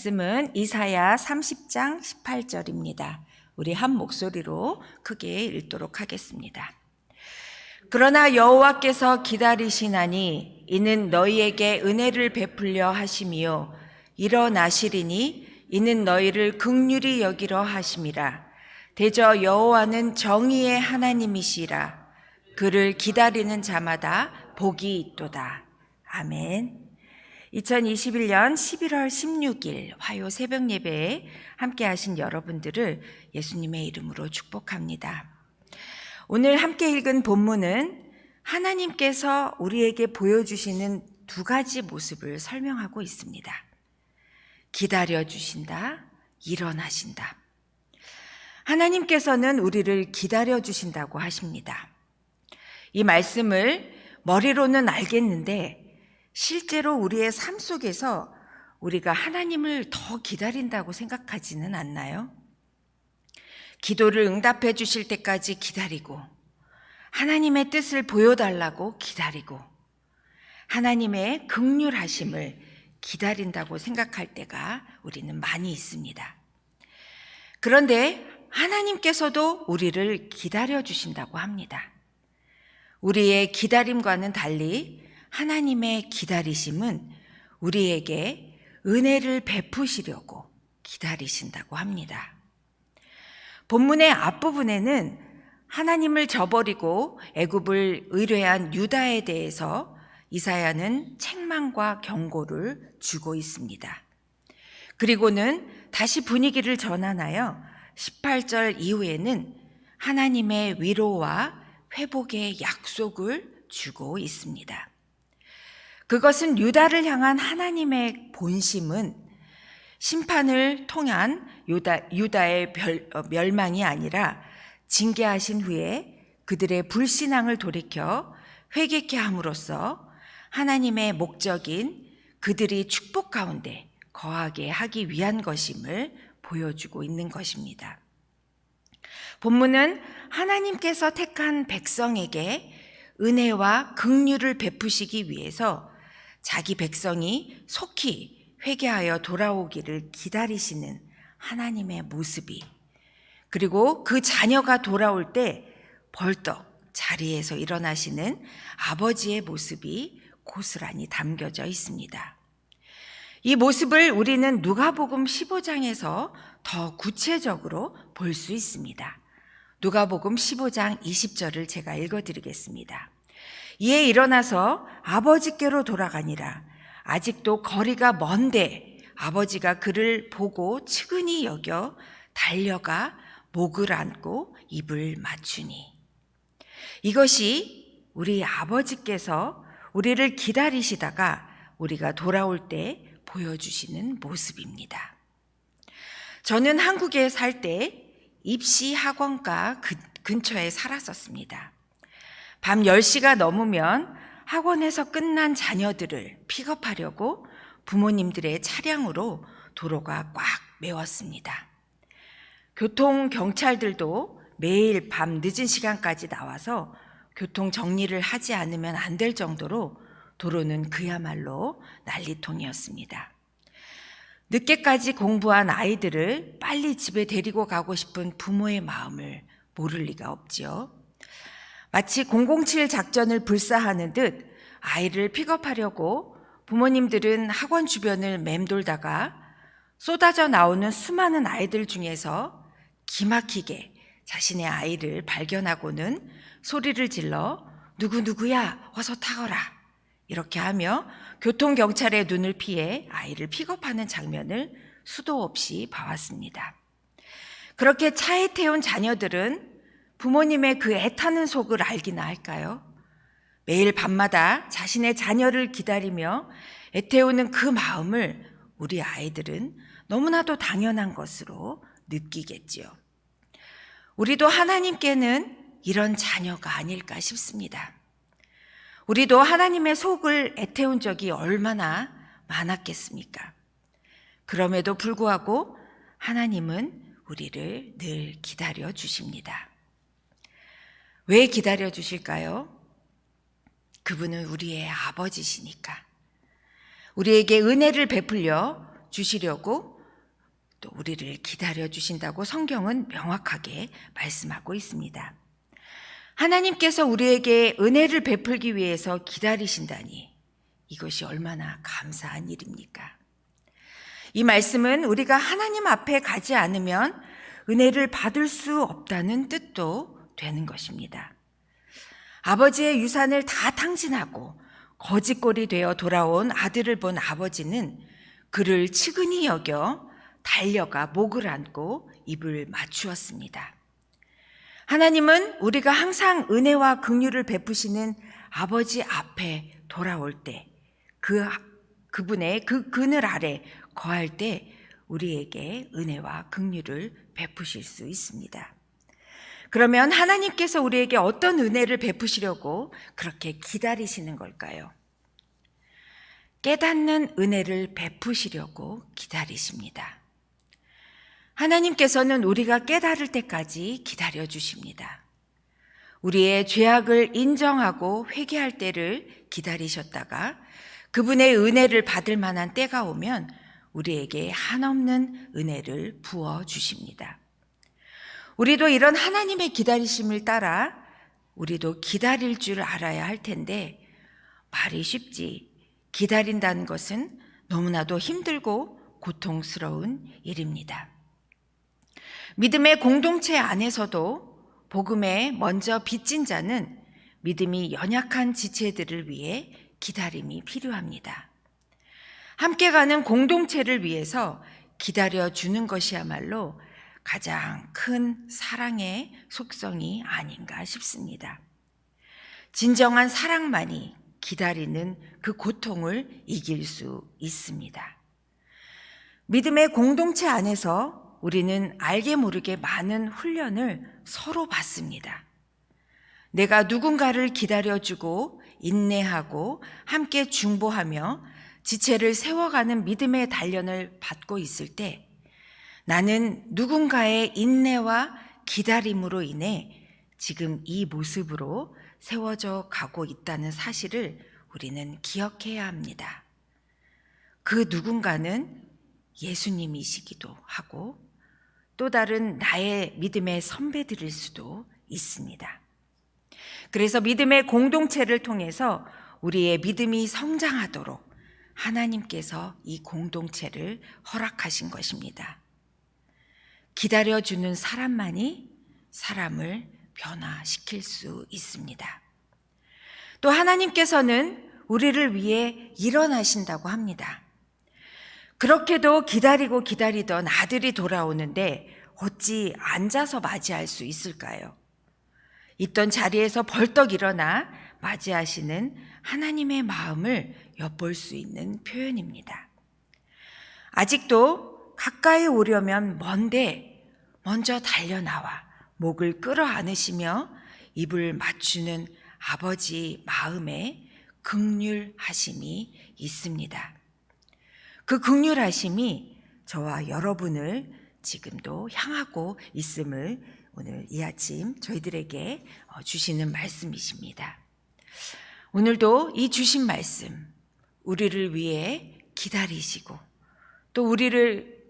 말씀은 이사야 30장 18절입니다. 우리 한 목소리로 크게 읽도록 하겠습니다. 그러나 여호와께서 기다리시나니 이는 너희에게 은혜를 베풀려 하심이요 일어나시리니 이는 너희를 긍휼히 여기려 하심이라. 대저 여호와는 정의의 하나님이시라. 그를 기다리는 자마다 복이 있도다. 아멘. 2021년 11월 16일 화요 새벽 예배에 함께 하신 여러분들을 예수님의 이름으로 축복합니다. 오늘 함께 읽은 본문은 하나님께서 우리에게 보여주시는 두 가지 모습을 설명하고 있습니다. 기다려주신다, 일어나신다. 하나님께서는 우리를 기다려주신다고 하십니다. 이 말씀을 머리로는 알겠는데 실제로 우리의 삶 속에서 우리가 하나님을 더 기다린다고 생각하지는 않나요? 기도를 응답해 주실 때까지 기다리고, 하나님의 뜻을 보여달라고 기다리고, 하나님의 긍휼하심을 기다린다고 생각할 때가 우리는 많이 있습니다. 그런데 하나님께서도 우리를 기다려 주신다고 합니다. 우리의 기다림과는 달리 하나님의 기다리심은 우리에게 은혜를 베푸시려고 기다리신다고 합니다. 본문의 앞부분에는 하나님을 저버리고 애굽을 의뢰한 유다에 대해서 이사야는 책망과 경고를 주고 있습니다. 그리고는 다시 분위기를 전환하여 18절 이후에는 하나님의 위로와 회복의 약속을 주고 있습니다. 그것은 유다를 향한 하나님의 본심은 심판을 통한 유다의 멸망이 아니라 징계하신 후에 그들의 불신앙을 돌이켜 회개케 함으로써 하나님의 목적인 그들이 축복 가운데 거하게 하기 위한 것임을 보여주고 있는 것입니다. 본문은 하나님께서 택한 백성에게 은혜와 긍휼을 베푸시기 위해서 자기 백성이 속히 회개하여 돌아오기를 기다리시는 하나님의 모습이, 그리고 그 자녀가 돌아올 때 벌떡 자리에서 일어나시는 아버지의 모습이 고스란히 담겨져 있습니다. 이 모습을 우리는 누가복음 15장에서 더 구체적으로 볼 수 있습니다. 누가복음 15장 20절을 제가 읽어드리겠습니다. 이에 일어나서 아버지께로 돌아가니라. 아직도 거리가 먼데 아버지가 그를 보고 측은히 여겨 달려가 목을 안고 입을 맞추니. 이것이 우리 아버지께서 우리를 기다리시다가 우리가 돌아올 때 보여주시는 모습입니다. 저는 한국에 살 때 입시 학원가 근처에 살았었습니다. 밤 10시가 넘으면 학원에서 끝난 자녀들을 픽업하려고 부모님들의 차량으로 도로가 꽉 메웠습니다. 교통경찰들도 매일 밤 늦은 시간까지 나와서 교통 정리를 하지 않으면 안 될 정도로 도로는 그야말로 난리통이었습니다. 늦게까지 공부한 아이들을 빨리 집에 데리고 가고 싶은 부모의 마음을 모를 리가 없지요. 마치 007 작전을 불사하는 듯 아이를 픽업하려고 부모님들은 학원 주변을 맴돌다가 쏟아져 나오는 수많은 아이들 중에서 기막히게 자신의 아이를 발견하고는 소리를 질러 누구누구야 어서 타거라 이렇게 하며 교통경찰의 눈을 피해 아이를 픽업하는 장면을 수도 없이 봐왔습니다. 그렇게 차에 태운 자녀들은 부모님의 그 애타는 속을 알기나 할까요? 매일 밤마다 자신의 자녀를 기다리며 애태우는 그 마음을 우리 아이들은 너무나도 당연한 것으로 느끼겠지요. 우리도 하나님께는 이런 자녀가 아닐까 싶습니다. 우리도 하나님의 속을 애태운 적이 얼마나 많았겠습니까? 그럼에도 불구하고 하나님은 우리를 늘 기다려 주십니다. 왜 기다려 주실까요? 그분은 우리의 아버지시니까. 우리에게 은혜를 베풀려 주시려고 또 우리를 기다려 주신다고 성경은 명확하게 말씀하고 있습니다. 하나님께서 우리에게 은혜를 베풀기 위해서 기다리신다니 이것이 얼마나 감사한 일입니까? 이 말씀은 우리가 하나님 앞에 가지 않으면 은혜를 받을 수 없다는 뜻도 되는 것입니다. 아버지의 유산을 다 탕진하고 거짓골이 되어 돌아온 아들을 본 아버지는 그를 측은히 여겨 달려가 목을 안고 입을 맞추었습니다. 하나님은 우리가 항상 은혜와 긍휼을 베푸시는 아버지 앞에 돌아올 때 그분의 그 그늘 아래 거할 때 우리에게 은혜와 긍휼을 베푸실 수 있습니다. 그러면 하나님께서 우리에게 어떤 은혜를 베푸시려고 그렇게 기다리시는 걸까요? 깨닫는 은혜를 베푸시려고 기다리십니다. 하나님께서는 우리가 깨달을 때까지 기다려 주십니다. 우리의 죄악을 인정하고 회개할 때를 기다리셨다가 그분의 은혜를 받을 만한 때가 오면 우리에게 한없는 은혜를 부어 주십니다. 우리도 이런 하나님의 기다리심을 따라 우리도 기다릴 줄 알아야 할 텐데 말이 쉽지 기다린다는 것은 너무나도 힘들고 고통스러운 일입니다. 믿음의 공동체 안에서도 복음에 먼저 빚진 자는 믿음이 연약한 지체들을 위해 기다림이 필요합니다. 함께 가는 공동체를 위해서 기다려주는 것이야말로 가장 큰 사랑의 속성이 아닌가 싶습니다. 진정한 사랑만이 기다리는 그 고통을 이길 수 있습니다. 믿음의 공동체 안에서 우리는 알게 모르게 많은 훈련을 서로 받습니다. 내가 누군가를 기다려주고 인내하고 함께 중보하며 지체를 세워가는 믿음의 단련을 받고 있을 때 나는 누군가의 인내와 기다림으로 인해 지금 이 모습으로 세워져 가고 있다는 사실을 우리는 기억해야 합니다. 그 누군가는 예수님이시기도 하고 또 다른 나의 믿음의 선배들일 수도 있습니다. 그래서 믿음의 공동체를 통해서 우리의 믿음이 성장하도록 하나님께서 이 공동체를 허락하신 것입니다. 기다려주는 사람만이 사람을 변화시킬 수 있습니다. 또 하나님께서는 우리를 위해 일어나신다고 합니다. 그렇게도 기다리던 아들이 돌아오는데 어찌 앉아서 맞이할 수 있을까요? 있던 자리에서 벌떡 일어나 맞이하시는 하나님의 마음을 엿볼 수 있는 표현입니다. 아직도 가까이 오려면 먼데 먼저 달려나와 목을 끌어안으시며 입을 맞추는 아버지 마음에 긍휼하심이 있습니다. 그 긍휼하심이 저와 여러분을 지금도 향하고 있음을 오늘 이 아침 저희들에게 주시는 말씀이십니다. 오늘도 이 주신 말씀, 우리를 위해 기다리시고 또 우리를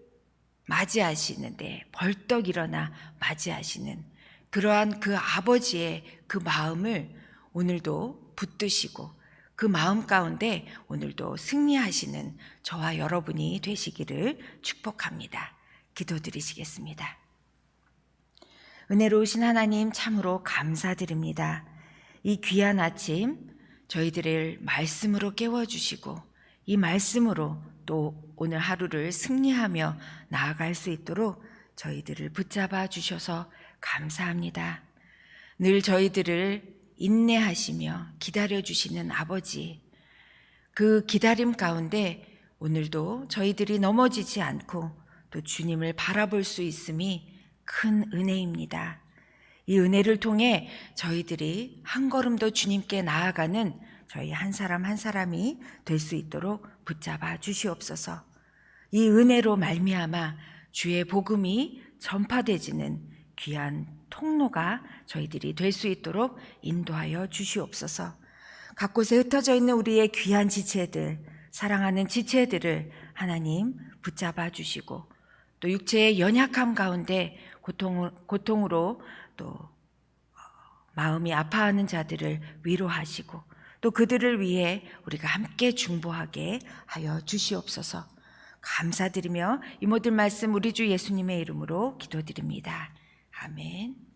맞이하시는데 벌떡 일어나 맞이하시는 그러한 그 아버지의 그 마음을 오늘도 붙드시고 그 마음 가운데 오늘도 승리하시는 저와 여러분이 되시기를 축복합니다. 기도드리시겠습니다. 은혜로우신 하나님 참으로 감사드립니다. 이 귀한 아침 저희들을 말씀으로 깨워주시고 이 말씀으로 또 오늘 하루를 승리하며 나아갈 수 있도록 저희들을 붙잡아 주셔서 감사합니다. 늘 저희들을 인내하시며 기다려주시는 아버지, 그 기다림 가운데 오늘도 저희들이 넘어지지 않고 또 주님을 바라볼 수 있음이 큰 은혜입니다. 이 은혜를 통해 저희들이 한 걸음 더 주님께 나아가는 저희 한 사람 한 사람이 될 수 있도록 붙잡아 주시옵소서. 이 은혜로 말미암아 주의 복음이 전파되지는 귀한 통로가 저희들이 될 수 있도록 인도하여 주시옵소서. 각 곳에 흩어져 있는 우리의 귀한 지체들, 사랑하는 지체들을 하나님 붙잡아 주시고 또 육체의 연약함 가운데 고통으로 또 마음이 아파하는 자들을 위로하시고 또 그들을 위해 우리가 함께 중보하게 하여 주시옵소서. 감사드리며 이 모든 말씀 우리 주 예수님의 이름으로 기도드립니다. 아멘.